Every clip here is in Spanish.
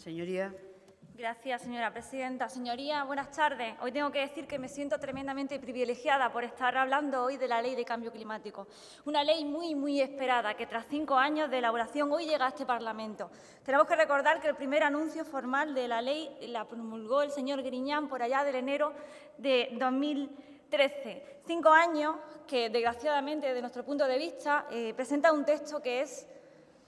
Señoría. Gracias, señora presidenta. Señoría, buenas tardes. Hoy tengo que decir que me siento tremendamente privilegiada por estar hablando hoy de la Ley de Cambio Climático. Una ley muy esperada que, tras 5 años de elaboración, hoy llega a este Parlamento. Tenemos que recordar que el primer anuncio formal de la ley la promulgó el señor Griñán por allá del enero de 2013. 5 años que, desgraciadamente, desde nuestro punto de vista, presenta un texto que es,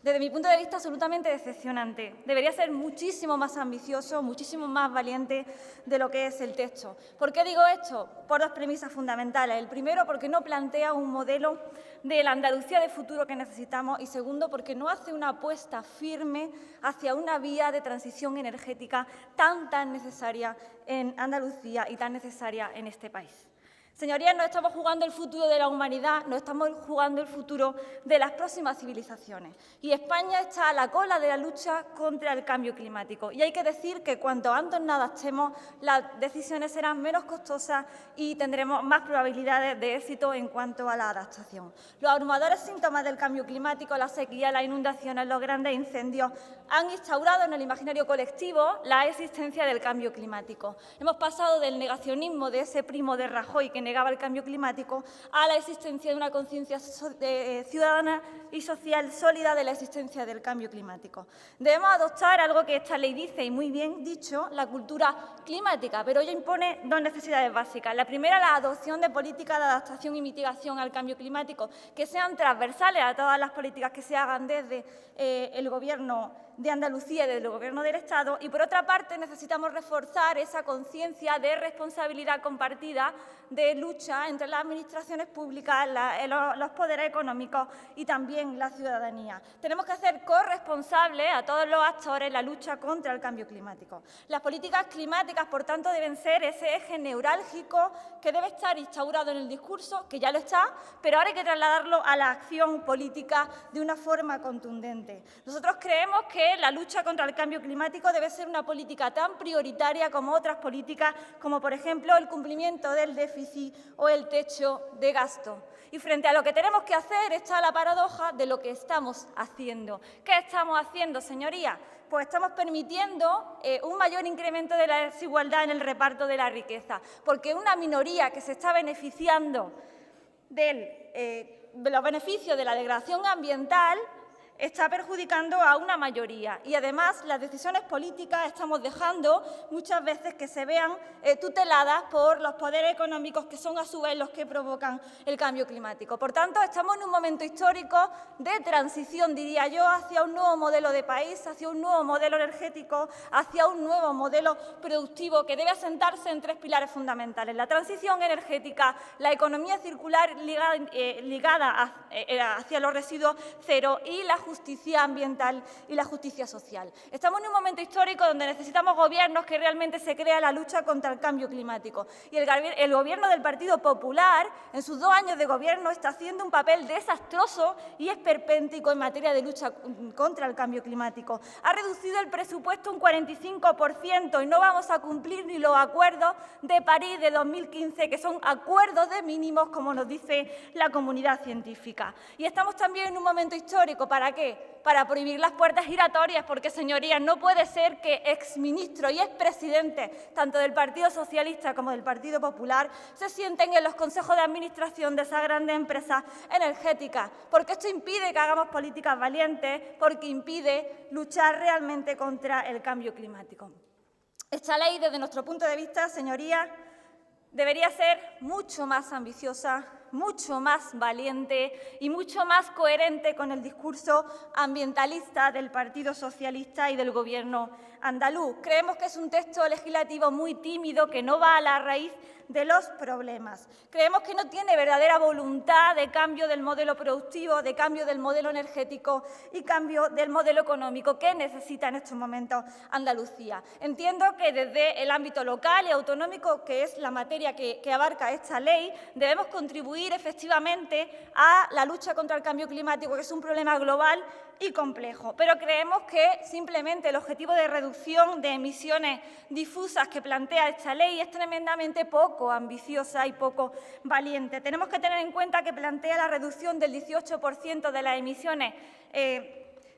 desde mi punto de vista, absolutamente decepcionante. Debería ser muchísimo más ambicioso, muchísimo más valiente de lo que es el texto. ¿Por qué digo esto? Por 2 premisas fundamentales. El primero, porque no plantea un modelo de la Andalucía de futuro que necesitamos, y segundo, porque no hace una apuesta firme hacia una vía de transición energética tan necesaria en Andalucía y tan necesaria en este país. Señorías, no estamos jugando el futuro de la humanidad, no estamos jugando el futuro de las próximas civilizaciones. Y España está a la cola de la lucha contra el cambio climático. Y hay que decir que cuanto antes nos adaptemos, las decisiones serán menos costosas y tendremos más probabilidades de éxito en cuanto a la adaptación. Los abrumadores síntomas del cambio climático, la sequía, las inundaciones, los grandes incendios, han instaurado en el imaginario colectivo la existencia del cambio climático. Hemos pasado del negacionismo de ese primo de Rajoy que negaba el cambio climático a la existencia de una conciencia ciudadana y social sólida de la existencia del cambio climático. Debemos adoptar algo que esta ley dice, y muy bien dicho, la cultura climática, pero ella impone 2 necesidades básicas. La primera, la adopción de políticas de adaptación y mitigación al cambio climático que sean transversales a todas las políticas que se hagan desde el Gobierno de Andalucía y desde el Gobierno del Estado. Y, por otra parte, necesitamos reforzar esa conciencia de responsabilidad compartida, de lucha entre las administraciones públicas, los poderes económicos y también la ciudadanía. Tenemos que hacer corresponsables a todos los actores la lucha contra el cambio climático. Las políticas climáticas, por tanto, deben ser ese eje neurálgico que debe estar instaurado en el discurso, que ya lo está, pero ahora hay que trasladarlo a la acción política de una forma contundente. Nosotros creemos que la lucha contra el cambio climático debe ser una política tan prioritaria como otras políticas, como por ejemplo el cumplimiento del déficit o el techo de gasto. Y frente a lo que tenemos que hacer está la paradoja de lo que estamos haciendo. ¿Qué estamos haciendo, señorías? Pues estamos permitiendo un mayor incremento de la desigualdad en el reparto de la riqueza, porque una minoría que se está beneficiando de los beneficios de la degradación ambiental está perjudicando a una mayoría. Y, además, las decisiones políticas estamos dejando muchas veces que se vean tuteladas por los poderes económicos, que son a su vez los que provocan el cambio climático. Por tanto, estamos en un momento histórico de transición, diría yo, hacia un nuevo modelo de país, hacia un nuevo modelo energético, hacia un nuevo modelo productivo que debe asentarse en 3 pilares fundamentales: la transición energética, la economía circular ligada hacia los residuos cero y la justicia ambiental y la justicia social. Estamos en un momento histórico donde necesitamos gobiernos que realmente se crea la lucha contra el cambio climático. Y el Gobierno del Partido Popular, en sus 2 años de gobierno, está haciendo un papel desastroso y esperpéntico en materia de lucha contra el cambio climático. Ha reducido el presupuesto un 45% y no vamos a cumplir ni los acuerdos de París de 2015, que son acuerdos de mínimos, como nos dice la comunidad científica. Y estamos también en un momento histórico. ¿Para qué? Para prohibir las puertas giratorias, porque, señorías, no puede ser que exministros y expresidentes, tanto del Partido Socialista como del Partido Popular, se sienten en los consejos de administración de esas grandes empresas energéticas, porque esto impide que hagamos políticas valientes, porque impide luchar realmente contra el cambio climático. Esta ley, desde nuestro punto de vista, señorías, debería ser mucho más ambiciosa, mucho más valiente y mucho más coherente con el discurso ambientalista del Partido Socialista y del Gobierno andaluz. Creemos que es un texto legislativo muy tímido, que no va a la raíz de los problemas. Creemos que no tiene verdadera voluntad de cambio del modelo productivo, de cambio del modelo energético y cambio del modelo económico que necesita en estos momentos Andalucía. Entiendo que desde el ámbito local y autonómico, que es la materia que abarca esta ley, debemos contribuir efectivamente a la lucha contra el cambio climático, que es un problema global y complejo. Pero creemos que simplemente el objetivo de reducción de emisiones difusas que plantea esta ley es tremendamente poco ambiciosa y poco valiente. Tenemos que tener en cuenta que plantea la reducción del 18% de las emisiones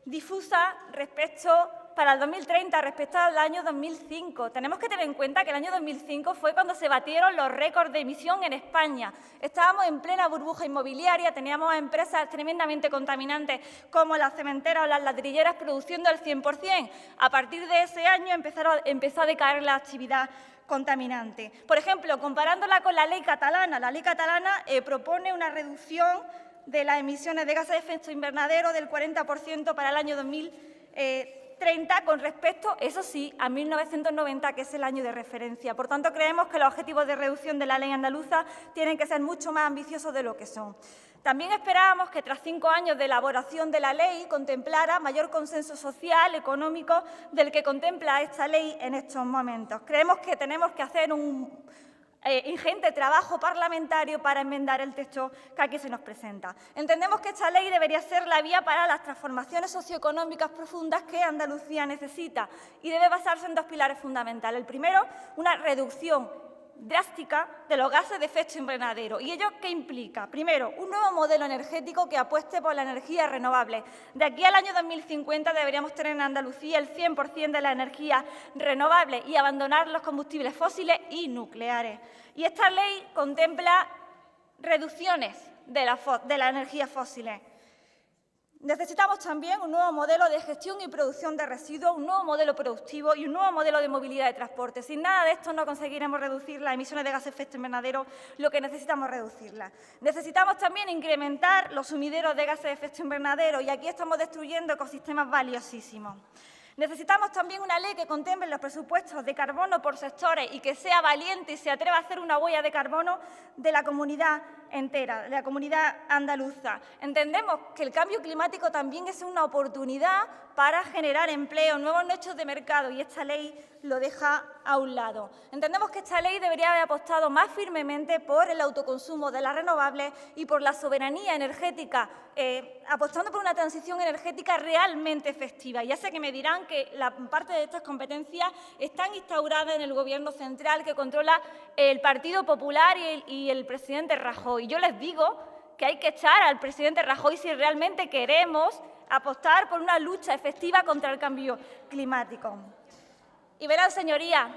difusas respecto para el 2030 respecto al año 2005. Tenemos que tener en cuenta que el año 2005 fue cuando se batieron los récords de emisión en España. Estábamos en plena burbuja inmobiliaria, teníamos empresas tremendamente contaminantes como las cementeras o las ladrilleras produciendo el 100%. A partir de ese año empezó a decaer la actividad contaminante. Por ejemplo, comparándola con la ley catalana propone una reducción de las emisiones de gases de efecto invernadero del 40% para el año 2030 con respecto, eso sí, a 1990, que es el año de referencia. Por tanto, creemos que los objetivos de reducción de la ley andaluza tienen que ser mucho más ambiciosos de lo que son. También esperábamos que tras 5 años de elaboración de la ley contemplara mayor consenso social, económico, del que contempla esta ley en estos momentos. Creemos que tenemos que hacer un ingente trabajo parlamentario para enmendar el texto que aquí se nos presenta. Entendemos que esta ley debería ser la vía para las transformaciones socioeconómicas profundas que Andalucía necesita y debe basarse en 2 pilares fundamentales. El primero, una reducción drástica de los gases de efecto invernadero. ¿Y ello qué implica? Primero, un nuevo modelo energético que apueste por la energía renovable. De aquí al año 2050 deberíamos tener en Andalucía el 100% de la energía renovable y abandonar los combustibles fósiles y nucleares. Y esta ley contempla reducciones de las energías fósiles. Necesitamos también un nuevo modelo de gestión y producción de residuos, un nuevo modelo productivo y un nuevo modelo de movilidad y transporte. Sin nada de esto no conseguiremos reducir las emisiones de gases de efecto invernadero, lo que necesitamos reducirlas. Necesitamos también incrementar los sumideros de gases de efecto invernadero y aquí estamos destruyendo ecosistemas valiosísimos. Necesitamos también una ley que contemple los presupuestos de carbono por sectores y que sea valiente y se atreva a hacer una huella de carbono de la comunidad entera, de la comunidad andaluza. Entendemos que el cambio climático también es una oportunidad para generar empleo, nuevos nichos de mercado y esta ley lo deja a un lado. Entendemos que esta ley debería haber apostado más firmemente por el autoconsumo de las renovables y por la soberanía energética, apostando por una transición energética realmente efectiva. Ya sé que me dirán que la parte de estas competencias están instauradas en el Gobierno central que controla el Partido Popular y el presidente Rajoy. Yo les digo que hay que echar al presidente Rajoy si realmente queremos apostar por una lucha efectiva contra el cambio climático. Y verán, señorías,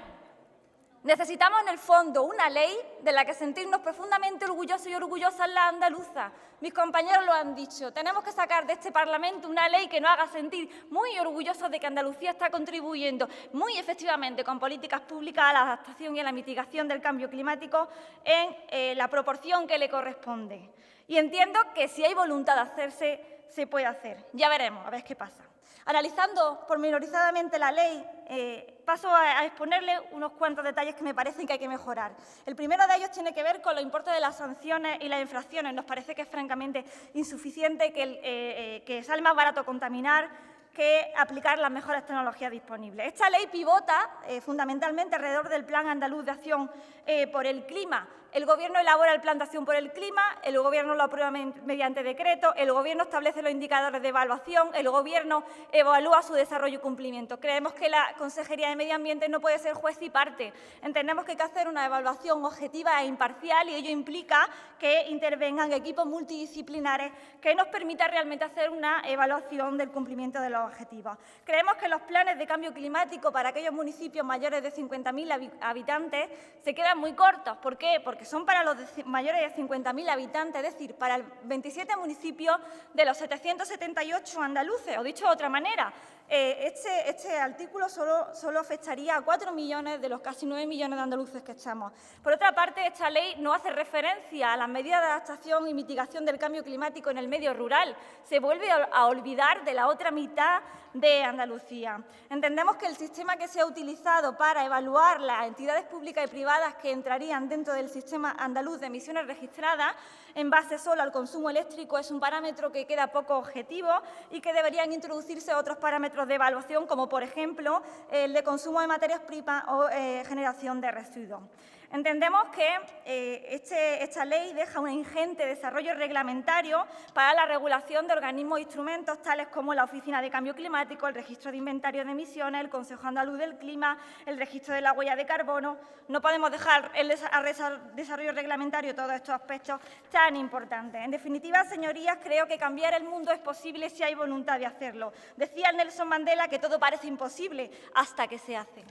necesitamos en el fondo una ley de la que sentirnos profundamente orgullosos y orgullosas las andaluzas. Mis compañeros lo han dicho, tenemos que sacar de este Parlamento una ley que nos haga sentir muy orgullosos de que Andalucía está contribuyendo muy efectivamente con políticas públicas a la adaptación y a la mitigación del cambio climático en la proporción que le corresponde. Y entiendo que si hay voluntad de hacerse, se puede hacer. Ya veremos, a ver qué pasa. Analizando pormenorizadamente la ley, paso a exponerle unos cuantos detalles que me parecen que hay que mejorar. El primero de ellos tiene que ver con los importes de las sanciones y las infracciones. Nos parece que es francamente insuficiente, que sale más barato contaminar que aplicar las mejores tecnologías disponibles. Esta ley pivota fundamentalmente alrededor del Plan Andaluz de Acción por el Clima. El Gobierno elabora el Plan de Acción por el Clima, el Gobierno lo aprueba mediante decreto, el Gobierno establece los indicadores de evaluación, el Gobierno evalúa su desarrollo y cumplimiento. Creemos que la Consejería de Medio Ambiente no puede ser juez y parte. Entendemos que hay que hacer una evaluación objetiva e imparcial y ello implica que intervengan equipos multidisciplinares que nos permitan realmente hacer una evaluación del cumplimiento de los objetivos. Creemos que los planes de cambio climático para aquellos municipios mayores de 50.000 habitantes se quedan muy cortos. ¿Por qué? Porque son para los mayores de 50.000 habitantes, es decir, para 27 municipios de los 778 andaluces. O dicho de otra manera, este artículo solo afectaría a 4 millones de los casi 9 millones de andaluces que estamos. Por otra parte, esta ley no hace referencia a las medidas de adaptación y mitigación del cambio climático en el medio rural. Se vuelve a olvidar de la otra mitad de Andalucía. Entendemos que el sistema que se ha utilizado para evaluar las entidades públicas y privadas que entrarían dentro del sistema andaluz de emisiones registradas en base solo al consumo eléctrico es un parámetro que queda poco objetivo y que deberían introducirse otros parámetros de evaluación, como por ejemplo el de consumo de materias primas o generación de residuos. Entendemos que esta ley deja un ingente desarrollo reglamentario para la regulación de organismos e instrumentos tales como la Oficina de Cambio Climático, el Registro de Inventario de Emisiones, el Consejo Andaluz del Clima, el Registro de la Huella de Carbono. No podemos dejar al desarrollo reglamentario todos estos aspectos tan importantes. En definitiva, señorías, creo que cambiar el mundo es posible si hay voluntad de hacerlo. Decía Nelson Mandela que todo parece imposible hasta que se hace.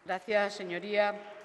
Gracias, señoría.